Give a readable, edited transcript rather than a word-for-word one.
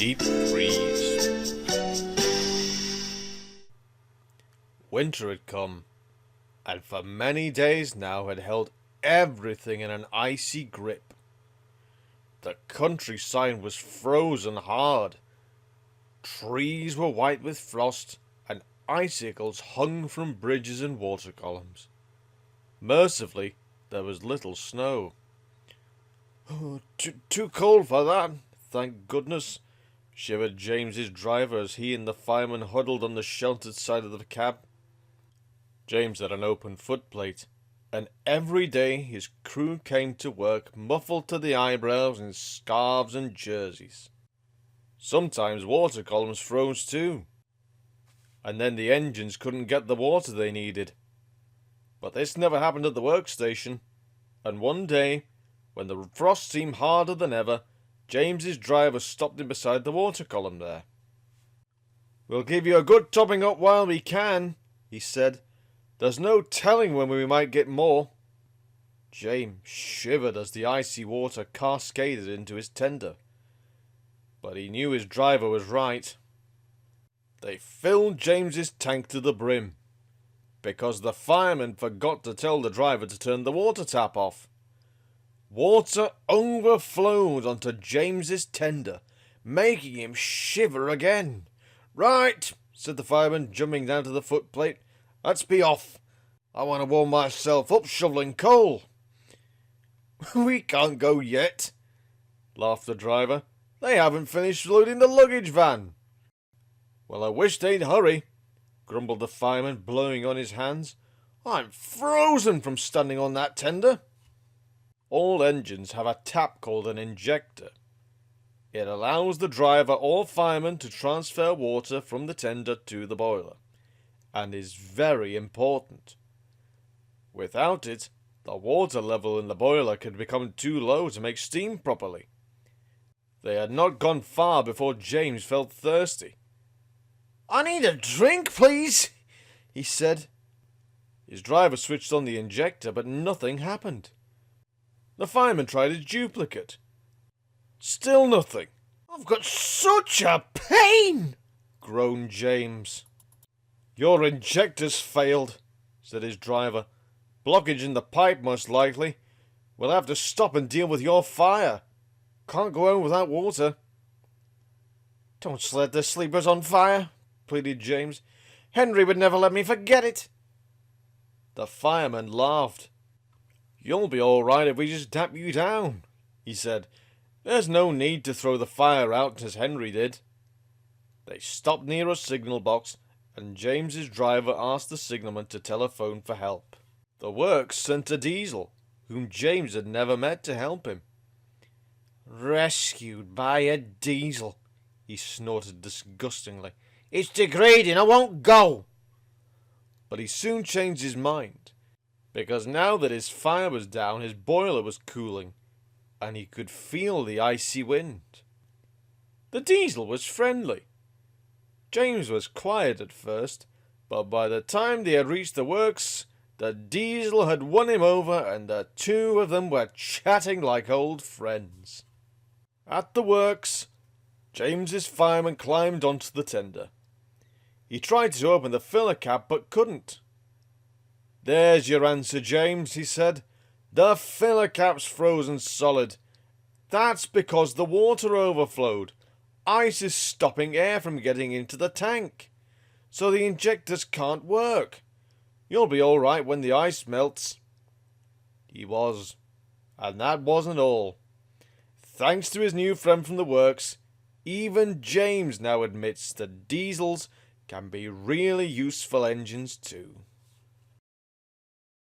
Deep freeze. Winter had come, and for many days now had held everything in an icy grip. The countryside was frozen hard. Trees were white with frost, and icicles hung from bridges and water columns. Mercifully, there was little snow. Oh, too cold for that, thank goodness, shivered James's driver as he and the fireman huddled on the sheltered side of the cab. James had an open footplate, and every day his crew came to work muffled to the eyebrows in scarves and jerseys. Sometimes water columns froze too, and then the engines couldn't get the water they needed. But this never happened at the workstation, and one day, when the frost seemed harder than ever, James's driver stopped him beside the water column there. "We'll give you a good topping up while we can," he said. "There's no telling when we might get more." James shivered as the icy water cascaded into his tender. But he knew his driver was right. They filled James's tank to the brim, because the fireman forgot to tell the driver to turn the water tap off. Water overflowed onto James's tender, making him shiver again. "Right," said the fireman, jumping down to the footplate. "Let's be off. I want to warm myself up shoveling coal." "We can't go yet," laughed the driver. "They haven't finished loading the luggage van." "Well, I wish they'd hurry," grumbled the fireman, blowing on his hands. "I'm frozen from standing on that tender." All engines have a tap called an injector. It allows the driver or fireman to transfer water from the tender to the boiler, and is very important. Without it, the water level in the boiler could become too low to make steam properly. They had not gone far before James felt thirsty. "I need a drink, please," he said. His driver switched on the injector, but nothing happened. The fireman tried a duplicate. Still nothing. "I've got such a pain," groaned James. "Your injector's failed," said his driver. "Blockage in the pipe, most likely. We'll have to stop and deal with your fire. Can't go home without water." "Don't set the sleepers on fire," pleaded James. "Henry would never let me forget it." The fireman laughed. "You'll be all right if we just tap you down," he said. "There's no need to throw the fire out as Henry did." They stopped near a signal box, and James's driver asked the signalman to telephone for help. The works sent a diesel, whom James had never met, to help him. "Rescued by a diesel," he snorted disgustingly. "It's degrading, I won't go." But he soon changed his mind, because now that his fire was down, his boiler was cooling, and he could feel the icy wind. The diesel was friendly. James was quiet at first, but by the time they had reached the works, the diesel had won him over, and the two of them were chatting like old friends. At the works, James's fireman climbed onto the tender. He tried to open the filler cap, but couldn't. "There's your answer, James," he said. "The filler cap's frozen solid. That's because the water overflowed. Ice is stopping air from getting into the tank, so the injectors can't work. You'll be all right when the ice melts." He was. And that wasn't all. Thanks to his new friend from the works, even James now admits that diesels can be really useful engines too.